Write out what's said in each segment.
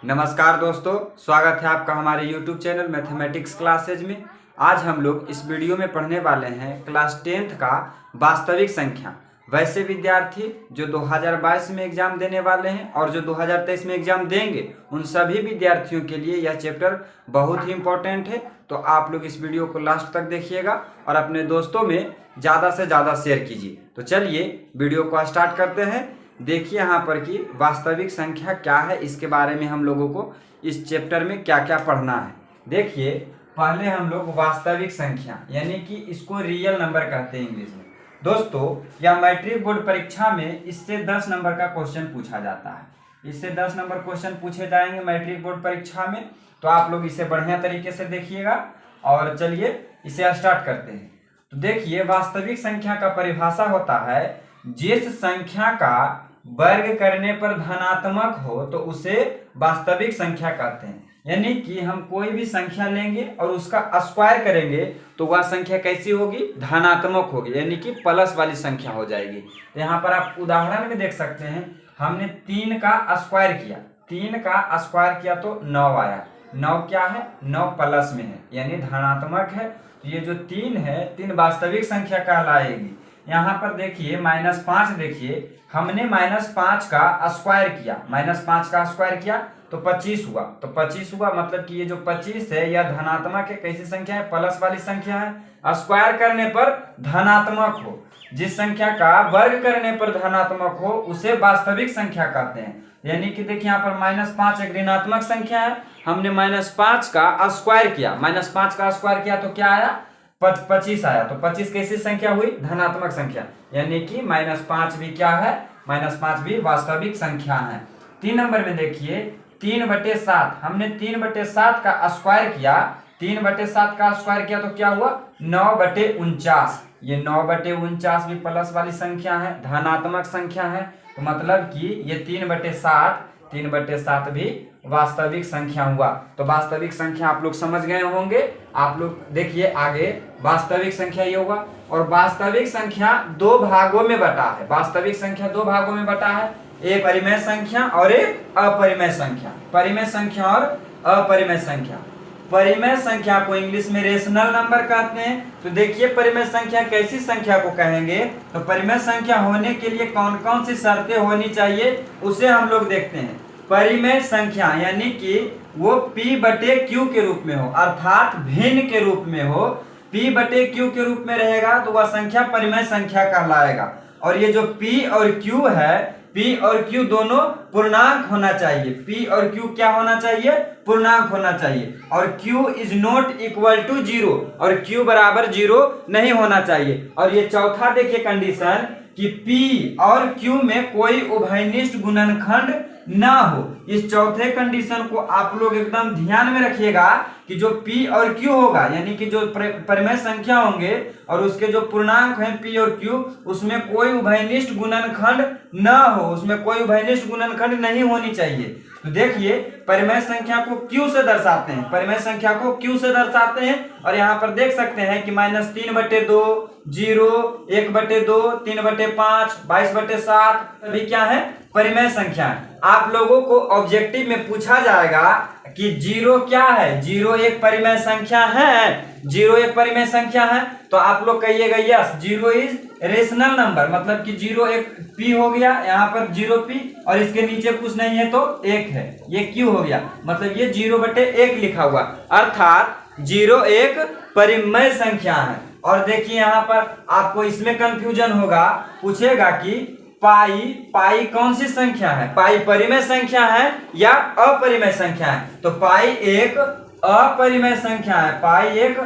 नमस्कार दोस्तों, स्वागत है आपका हमारे YouTube चैनल मैथमेटिक्स क्लासेज में। आज हम लोग इस वीडियो में पढ़ने वाले हैं क्लास 10th का वास्तविक संख्या। वैसे विद्यार्थी जो 2022 में एग्जाम देने वाले हैं और जो 2023 में एग्जाम देंगे, उन सभी विद्यार्थियों के लिए यह चैप्टर बहुत ही इम्पोर्टेंट है। तो आप लोग इस वीडियो को लास्ट तक देखिएगा और अपने दोस्तों में ज़्यादा से ज़्यादा शेयर कीजिए। तो चलिए वीडियो को स्टार्ट करते हैं। देखिए यहाँ पर कि वास्तविक संख्या क्या है, इसके बारे में हम लोगों को इस चैप्टर में क्या क्या पढ़ना है। देखिए, पहले हम लोग वास्तविक संख्या यानी कि इसको रियल नंबर कहते हैं इंग्लिश में। दोस्तों, यह मैट्रिक बोर्ड परीक्षा में इससे 10 नंबर का क्वेश्चन पूछा जाता है। इससे 10 नंबर क्वेश्चन पूछे जाएंगे मैट्रिक बोर्ड परीक्षा में। तो आप लोग इसे बढ़िया तरीके से देखिएगा और चलिए इसे स्टार्ट करते हैं। तो देखिए, वास्तविक संख्या का परिभाषा होता है जिस संख्या का वर्ग करने पर धनात्मक हो तो उसे वास्तविक संख्या कहते हैं। यानी कि हम कोई भी संख्या लेंगे और उसका स्क्वायर करेंगे तो वह संख्या कैसी होगी? धनात्मक होगी, यानी कि प्लस वाली संख्या हो जाएगी। तो यहाँ पर आप उदाहरण में देख सकते हैं, हमने 3 का स्क्वायर किया, 3 का स्क्वायर किया तो 9 आया। 9 क्या है? 9 प्लस में है, यानी धनात्मक है। तो ये जो 3 है, 3 वास्तविक संख्या कहलाएगी। यहाँ पर देखिए -5, देखिए हमने -5 का स्क्वायर किया, -5 का स्क्वायर किया तो 25 हुआ। तो 25 हुआ मतलब कि ये जो 25 है यह धनात्मक है। कैसी संख्या है? प्लस वाली संख्या है। स्क्वायर करने पर धनात्मक हो, जिस संख्या का वर्ग करने पर धनात्मक हो उसे वास्तविक संख्या कहते हैं। यानी कि देखिए यहाँ पर -5 एक ऋणात्मक संख्या है, हमने -5 का स्क्वायर किया, -5 का स्क्वायर किया तो क्या आया? 25 आया। तो 25 कैसी संख्या हुई? धनात्मक संख्या। यानी कि -5 भी क्या है? -5 भी वास्तविक संख्या है। 3 नंबर में देखिए 3/7, हमने 3/7 का स्क्वायर किया, 3/7 का स्क्वायर किया तो क्या हुआ? 9/49। ये 9/49 भी प्लस वाली संख्या है, धनात्मक संख्या है। तो मतलब कि ये 3/7 भी वास्तविक संख्या हुआ। तो वास्तविक संख्या आप लोग समझ गए होंगे। आप लोग देखिए आगे, वास्तविक संख्या ये होगा। और वास्तविक संख्या 2 भागों में बटा है। वास्तविक संख्या 2 भागों में बटा है, एक परिमेय संख्या और एक अपरिमेय संख्या। परिमेय संख्या और अपरिमेय संख्या। परिमेय संख्या को इंग्लिश में रेशनल नंबर कहते हैं। तो देखिए परिमेय संख्या कैसी संख्या को कहेंगे, तो परिमेय संख्या होने के लिए कौन कौन सी शर्तें होनी चाहिए उसे हम लोग देखते हैं। परिमेय संख्या यानी कि वो P/Q के रूप में हो, अर्थात भिन्न के रूप में हो। P/Q के रूप में रहेगा तो वह संख्या परिमेय संख्या कहलाएगा। और ये जो P और Q है, P और Q दोनों पूर्णांक होना चाहिए। P और Q क्या होना चाहिए? पूर्णांक होना चाहिए। और Q is not equal to 0, और Q बराबर 0 नहीं होना चाहिए। और ये चौथा देखिए कंडीशन कि P और Q में कोई उभयनिष्ठ गुणनखंड ना हो। इस चौथे कंडीशन को आप लोग एकदम ध्यान में रखिएगा कि जो P और Q होगा, यानी कि जो परिमेय संख्या होंगे और उसके जो पूर्णांक हैं P और Q, उसमें कोई उभयनिष्ठ गुणनखंड ना हो, उसमें कोई उभयनिष्ठ गुणनखंड नहीं होनी चाहिए। तो देखिए परिमेय संख्या को Q से दर्शाते हैं, परिमेय संख्या को Q से दर्शाते हैं। और यहाँ पर देख सकते हैं कि -3/2, 0, 1/2, 3/5, 22/7 सभी क्या है? परिमेय संख्या है। आप लोगों को ऑब्जेक्टिव में पूछा जाएगा कि 0 क्या है? 0 एक परिमेय संख्या है। 0 एक परिमेय संख्या है तो आप लोग कहिएगा यस, 0 इज रेशनल नंबर। मतलब कि 0 एक P हो गया, यहाँ पर 0P और इसके नीचे कुछ नहीं है तो 1 है, ये Q हो गया। मतलब ये 0/1 लिखा हुआ, अर्थात 0 एक परिमेय संख्या है। और देखिए यहाँ पर आपको इसमें कंफ्यूजन होगा, पूछेगा कि पाई कौन सी संख्या है? पाई परिमेय संख्या है या अपरिमेय संख्या है? तो पाई एक अपरिमेय संख्या है, पाई एक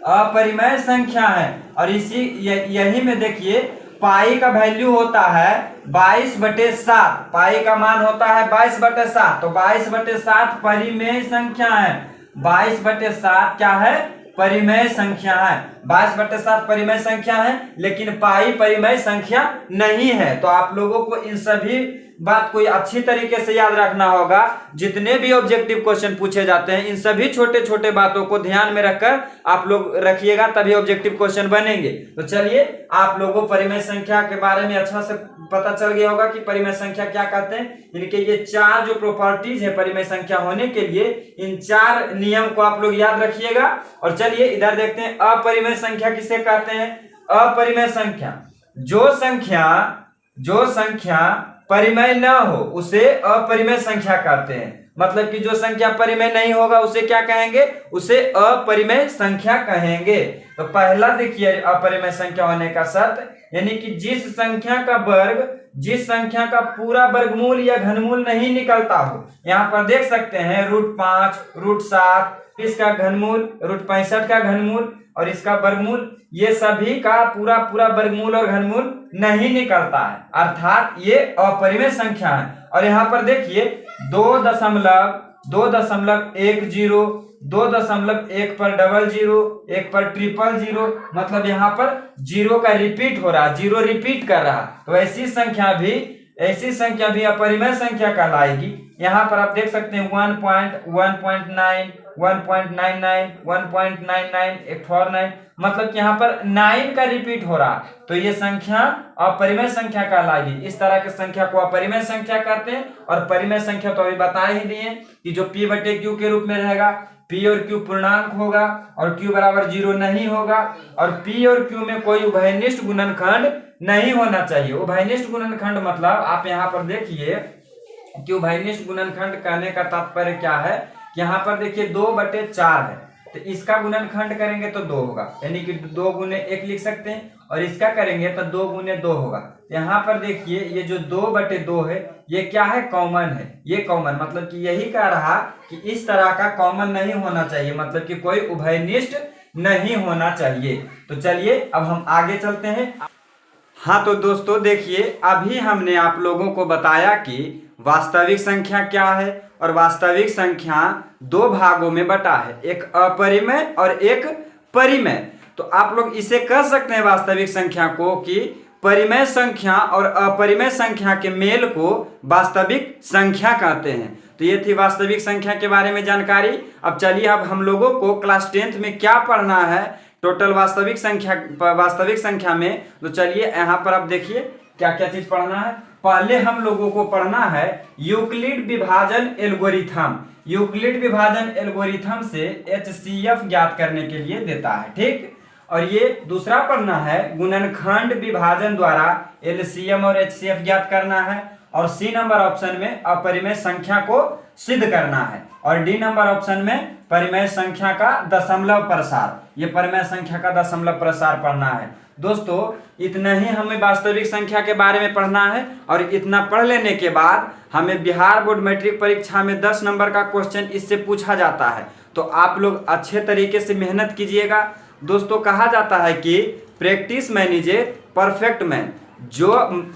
अपरिमेय संख्या है। और यही में देखिए पाई का वैल्यू होता है 22/7, पाई का मान होता है 22/7। तो 22/7 परिमेय संख्या है। 22/7 क्या है? परिमेय संख्या है। 22/7 परिमेय संख्या है, लेकिन पाई परिमेय संख्या नहीं है। तो आप लोगों को इन सभी बात को अच्छी तरीके से याद रखना होगा। जितने भी ऑब्जेक्टिव क्वेश्चन पूछे जाते हैं इन सभी छोटे छोटे बातों को ध्यान में रखकर आप लोग रखिएगा, तभी ऑब्जेक्टिव क्वेश्चन बनेंगे। तो चलिए, आप लोगों को परिमेय संख्या के बारे में अच्छा से पता चल गया होगा कि परिमेय संख्या क्या कहते हैं। इनके ये 4 जो प्रॉपर्टीज है परिमेय संख्या होने के लिए, इन 4 नियम को आप लोग याद रखिएगा। और चलिए इधर देखते हैं, अपरिमेय संख्या किसे कहते हैं। अपरिमेय संख्या, जो संख्या परिमेय न हो उसे अपरिमेय संख्या कहते हैं। मतलब कि जो संख्या परिमेय नहीं होगा उसे क्या कहेंगे, उसे अपरिमेय संख्या कहेंगे। तो पहला देखिए अपरिमेय संख्या होने का शर्त, यानी कि जिस संख्या का पूरा वर्गमूल या घनमूल नहीं निकलता हो। यहाँ पर देख सकते हैं √5, √7, इसका घनमूल, √65 का घनमूल और इसका वर्गमूल, ये सभी का पूरा वर्गमूल और घनमूल नहीं निकलता है, अर्थात ये अपरिमेय संख्या है। और यहाँ पर देखिए 2.10, 2.1 पर 00, 1 पर 000, मतलब यहाँ पर 0 का रिपीट हो रहा है, 0 रिपीट कर रहा। तो ऐसी संख्या भी अपरिमेय संख्या कहलाएगी। यहाँ पर आप देख सकते हैं 1.9, 1.99, 1.99, 149, मतलब कि यहाँ पर 9 का रिपीट हो रहा, तो ये संख्या अपरिमेय संख्या कहलाएगी। इस तरह की संख्या को अपरिमेय संख्या कहते हैं। और परिमेय संख्या तो अभी बता ही दिए कि जो P/Q के रूप में रहेगा, P और Q पूर्णांक होगा और Q बराबर 0 नहीं होगा, और P और Q में कोई उभयनिष्ठ गुणनखंड नहीं होना चाहिए। उभयनिष्ठ गुणनखंड मतलब आप यहाँ पर देखिए कि उभयनिष्ठ गुणनखंड कहने का तात्पर्य क्या है। यहाँ पर देखिए 2/4 है, तो इसका गुणनखंड करेंगे तो 2 होगा, यानी कि 2 गुने 1 लिख सकते हैं, और इसका करेंगे तो 2 गुने 2 होगा। यहाँ पर देखिए ये जो 2/2 है ये क्या है, कॉमन है। ये कॉमन मतलब कि यही कह रहा कि इस तरह का कॉमन नहीं होना चाहिए, मतलब कि कोई उभयनिष्ठ नहीं होना चाहिए। तो चलिए अब हम आगे चलते हैं। हाँ तो दोस्तों देखिए, अभी हमने आप लोगों को बताया कि वास्तविक संख्या क्या है, और वास्तविक संख्या 2 भागों में बटा है, एक अपरिमेय और एक परिमेय। तो आप लोग इसे कह सकते हैं वास्तविक संख्या को कि परिमेय संख्या और अपरिमेय संख्या के मेल को वास्तविक संख्या कहते हैं। तो ये थी वास्तविक संख्या के बारे में जानकारी। अब चलिए, अब हम लोगों को क्लास 10th में क्या पढ़ना है टोटल वास्तविक संख्या में। तो चलिए यहाँ पर आप देखिए क्या क्या चीज पढ़ना है। पहले हम लोगों को पढ़ना है यूक्लिड विभाजन एल्गोरिथम। यूक्लिड विभाजन एल्गोरिथम से HCF ज्ञात करने के लिए देता है, ठीक। और ये दूसरा पढ़ना है गुणनखंड विभाजन द्वारा LCM और HCF ज्ञात करना है। और C नंबर ऑप्शन में अपरिमेय संख्या को सिद्ध करना है। और D नंबर ऑप्शन में परिमेय संख्या का दशमलव प्रसार, ये परिमेय संख्या का दशमलव प्रसार पढ़ना है। दोस्तों इतना ही हमें वास्तविक संख्या के बारे में पढ़ना है, और इतना पढ़ लेने के बाद हमें बिहार बोर्ड मैट्रिक परीक्षा में 10 नंबर का क्वेश्चन इससे पूछा जाता है। तो आप लोग अच्छे तरीके से मेहनत कीजिएगा। दोस्तों कहा जाता है कि practice man is a perfect man. जो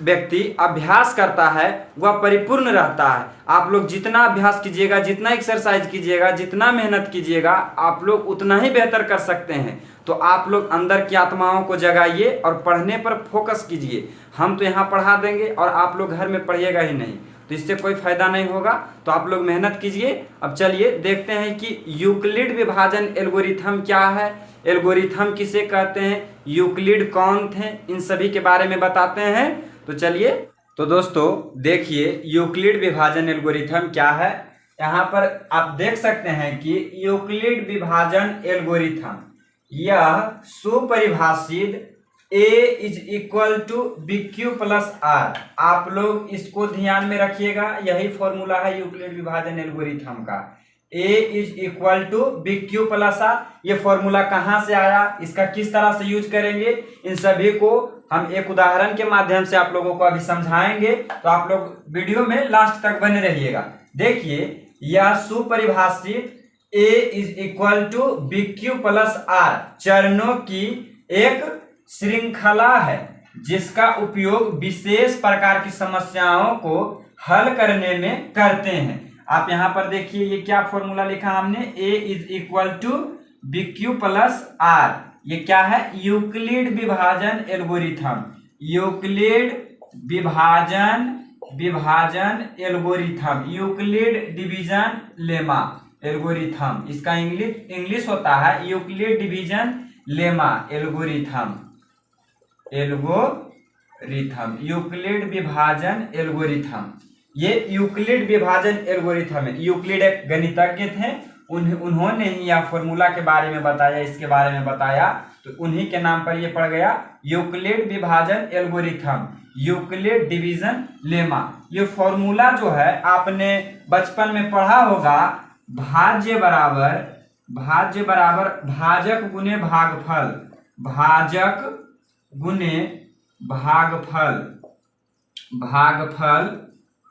व्यक्ति अभ्यास करता है वह परिपूर्ण रहता है। आप लोग जितना अभ्यास कीजिएगा, जितना एक्सरसाइज कीजिएगा, जितना मेहनत कीजिएगा, आप लोग उतना ही बेहतर कर सकते हैं। तो आप लोग अंदर की आत्माओं को जगाइए और पढ़ने पर फोकस कीजिए। हम तो यहाँ पढ़ा देंगे और आप लोग घर में पढ़िएगा ही नहीं, तो इससे कोई फायदा नहीं होगा। तो आप लोग मेहनत कीजिए। अब चलिए देखते हैं कि यूक्लिड विभाजन एल्गोरिथम क्या है, एल्गोरिथम किसे कहते हैं, यूक्लिड कौन थे, इन सभी के बारे में बताते हैं। तो चलिए, तो दोस्तों देखिए यूक्लिड विभाजन एल्गोरिथम क्या है। यहाँ पर आप देख सकते हैं कि यूक्लिड विभाजन एल्गोरिथम यह सुपरिभाषित A = BQ + R। आप लोग इसको ध्यान में रखिएगा, यही फॉर्मूला है यूक्लिड विभाजन एल्गोरिथम का। A = BQ + R। ये फॉर्मूला कहाँ से आया, इसका किस तरह से यूज करेंगे, इन सभी को हम एक उदाहरण के माध्यम से आप लोगों को अभी समझाएंगे। तो आप लोग वीडियो में लास्ट तक बने रहिएगा। देखिए यह सुपरिभाषित A = BQ + R चरणों की एक श्रृंखला है, जिसका उपयोग विशेष प्रकार की समस्याओं को हल करने में करते हैं। आप यहाँ पर देखिए ये क्या फॉर्मूला लिखा हमने, A = BQ + R। ये क्या है, यूक्लिड विभाजन एल्गोरिथम। यूक्लिड विभाजन विभाजन algorithm, Euclid division lemma algorithm, इसका इंग्लिश होता है Euclid division lemma algorithm, Euclid विभाजन एल्गोरिथम। ये यूक्लिड विभाजन एल्गोरिथम है। यूक्लिड एक गणितज्ञ थे, उन्होंने ही यह फॉर्मूला के बारे में बताया, इसके बारे में बताया, तो उन्हीं के नाम पर ये पड़ गया यूक्लिड विभाजन एल्गोरिथम, यूक्लिड डिवीजन लेमा। ये फॉर्मूला जो है आपने बचपन में पढ़ा होगा, भाज्य बराबर भाजक गुने भागफल, भाजक गुने भागफल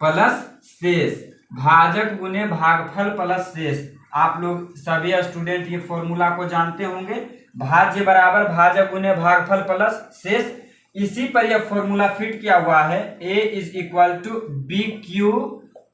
प्लस शेष, भाजक गुने भागफल प्लस शेष। आप लोग सभी स्टूडेंट ये फॉर्मूला को जानते होंगे, भाज्य बराबर भाजक गुने भागफल प्लस शेष। इसी पर यह फॉर्मूला फिट किया हुआ है, a is equal to B Q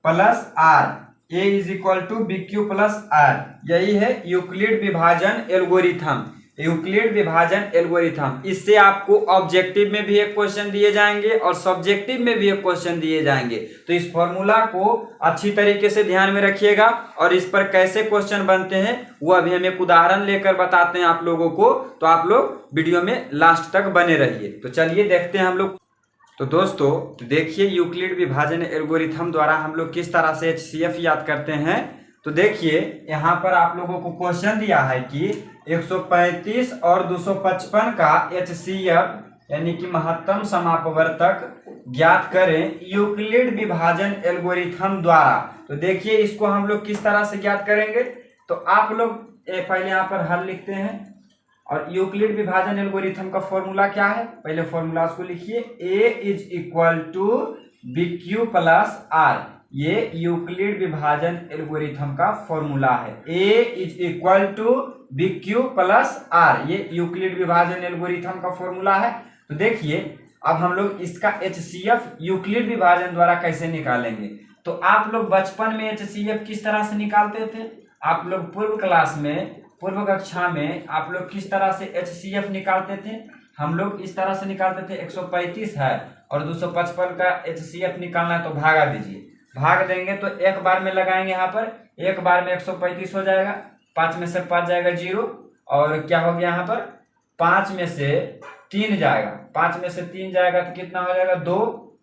plus R, a is equal to B Q plus R. यही है यूक्लिड विभाजन एल्गोरिथम, यूक्लिड विभाजन एल्गोरिथम। इससे आपको ऑब्जेक्टिव में भी एक क्वेश्चन दिए जाएंगे और सब्जेक्टिव में भी एक क्वेश्चन दिए जाएंगे। तो इस फॉर्मूला को अच्छी तरीके से ध्यान में रखिएगा और इस पर कैसे क्वेश्चन बनते हैं वो अभी हम एक उदाहरण लेकर बताते हैं आप लोगों को, तो आप लोग वीडियो में लास्ट तक बने रहिए। तो चलिए देखते हैं हम लोग। तो दोस्तों देखिए यूक्लिड विभाजन एल्गोरिथम द्वारा हम लोग किस तरह से HCF याद करते हैं। तो देखिए यहाँ पर आप लोगों को क्वेश्चन दिया है कि 135 और 255 का HCF यानी कि महत्तम समापवर्तक ज्ञात करें यूक्लिड विभाजन एल्गोरिथम द्वारा। तो देखिए इसको हम लोग किस तरह से ज्ञात करेंगे। तो आप लोग पहले यहाँ पर हल लिखते हैं और यूक्लिड विभाजन एल्गोरिथम का फॉर्मूला क्या है, पहले फॉर्मूला को लिखिए, a is equal to B Q plus R. ये यूक्लिड विभाजन एल्गोरिथम का फॉर्मूला है, a is equal to B Q plus R, ये यूक्लिड विभाजन एल्गोरिथम का फॉर्मूला है। तो देखिए अब हम लोग इसका HCF यूक्लिड विभाजन द्वारा कैसे निकालेंगे। तो आप लोग बचपन में HCF किस तरह से निकालते थे, आप लोग पूर्व कक्षा में आप लोग किस तरह से HCF निकालते थे। हम लोग इस तरह से निकालते थे, 135 है और 255 का HCF निकालना है तो भागा दीजिए, भाग देंगे तो एक बार में लगाएंगे, यहाँ पर एक बार में 135 हो जाएगा, 5 में से 5 जाएगा 0 और क्या हो गया यहाँ पर 5 में से 3 जाएगा, 5 में से 3 जाएगा तो कितना हो जाएगा 2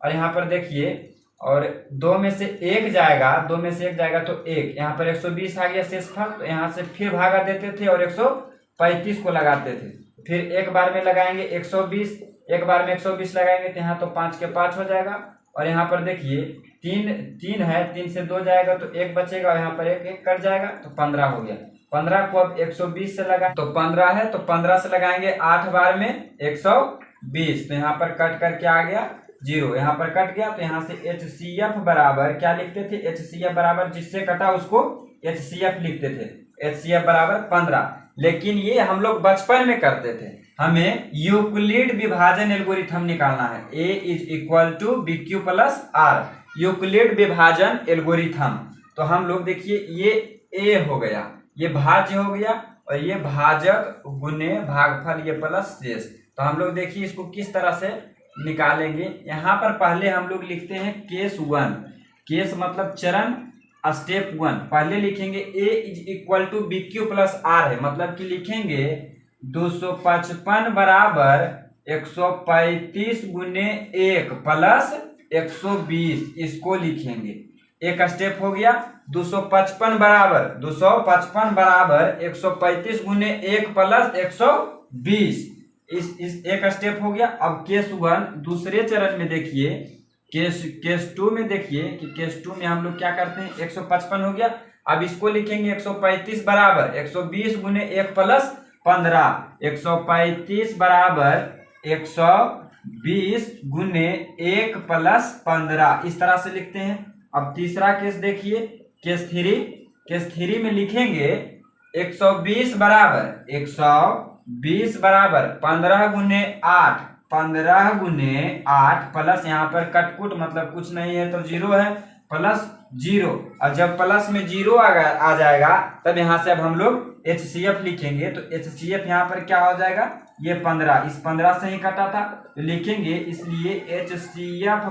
और यहाँ पर देखिए और 2 में से 1 जाएगा, 2 में से 1 जाएगा तो 1, यहाँ पर 120 आ गया शेषफल। तो यहाँ से फिर भागा देते थे और 135 को लगाते थे, फिर एक बार में लगाएंगे 120, एक बार में 120 लगाएंगे तो यहाँ तो 5 के 5 हो जाएगा और यहाँ पर देखिए 3 है, 3 से 2 जाएगा तो 1 बचेगा और यहाँ पर 1 कट जाएगा तो 15 हो गया। 15 को अब 120 से लगा तो 15 है, तो 15 से लगाएंगे 8 बार में 120, तो यहाँ पर कट करके आ गया 0, यहाँ पर कट गया। तो यहाँ से HCF बराबर क्या लिखते थे, HCF बराबर जिससे कटा उसको HCF लिखते थे, HCF बराबर 15। लेकिन ये हम लोग बचपन में करते थे, हमें यूक्लिड विभाजन एल्गोरिथम निकालना है, a is equal to B Q plus R, Euclid विभाजन एल्गोरिथम। तो हम लोग देखिए ये a हो गया, ये भाज्य हो गया और ये भाजक गुने भागफल, ये प्लस शेष। तो हम लोग देखिए इसको किस तरह से निकालेंगे। यहाँ पर पहले हम लोग लिखते हैं केस 1, केस मतलब चरण स्टेप 1, पहले लिखेंगे a is equal to B Q plus R है, मतलब कि लिखेंगे 255 बराबर 135 गुने 1 प्लस 120, इसको लिखेंगे। एक स्टेप हो गया, 255 बराबर 135 गुने 1 प्लस 120, इस एक स्टेप हो गया। अब केस 1 दूसरे चरण में देखिए, केस 2 में देखिए कि केस 2 में हम लोग क्या करते हैं, 155 हो गया, अब इसको लिखेंगे 135 बराबर 120 गुने 1 प्लस 15, 135 बराबर 120 गुने 1 प्लस 15, इस तरह से लिखते हैं। अब तीसरा केस देखिए, केस 3 में लिखेंगे 120 बराबर 15 गुने 8, 15 गुने 8 प्लस यहाँ पर कटकुट मतलब कुछ नहीं है तो 0 है, प्लस 0। अब जब प्लस में 0 आ जाएगा तब यहाँ से अब हम लोग HCF लिखेंगे। तो HCF यहाँ पर क्या हो जाएगा, ये 15, इस 15 से ही कटा था तो लिखेंगे, इसलिए HCF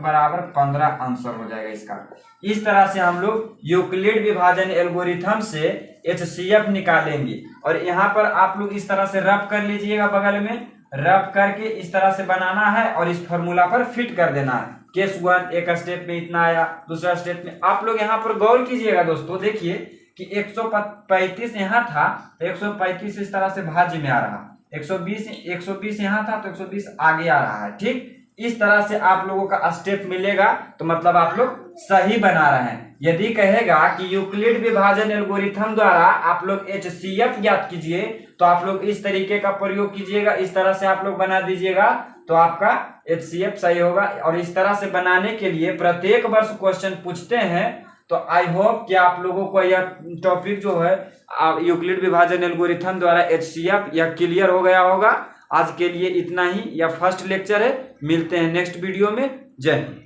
बराबर 15 आंसर हो जाएगा इसका। इस तरह से हम लोग यूक्लिड विभाजन एल्गोरिथम से HCF निकालेंगे। और यहाँ पर आप लोग इस तरह से रफ कर लीजिएगा, बगल में रफ करके इस तरह से बनाना है और इस फॉर्मूला पर फिट कर देना है। केस 1 एक स्टेप में इतना आया, दूसरा स्टेप में। आप लोग यहाँ पर गौर कीजिएगा दोस्तों, देखिए कि 135 यहाँ था, 135 इस तरह से भाज्य में आ रहा, 120 यहाँ था तो 120 आगे आ रहा है। ठीक इस तरह से आप लोगों का स्टेप मिलेगा तो मतलब आप लोग सही बना रहे हैं। यदि कहेगा कि यूक्लिड विभाजन एल्गोरिथम द्वारा आप लोग HCF ज्ञात कीजिए तो आप लोग इस तरीके का प्रयोग कीजिएगा, इस तरह से आप लोग बना दीजिएगा तो आपका HCF सही होगा। और इस तरह से बनाने के लिए प्रत्येक वर्ष क्वेश्चन पूछते हैं। तो आई होप कि आप लोगों को यह टॉपिक जो है यूक्लिड विभाजन एल्गोरिथम द्वारा HCF यह क्लियर हो गया होगा। आज के लिए इतना ही, यह फर्स्ट लेक्चर है। मिलते हैं नेक्स्ट वीडियो में। जय हिंद।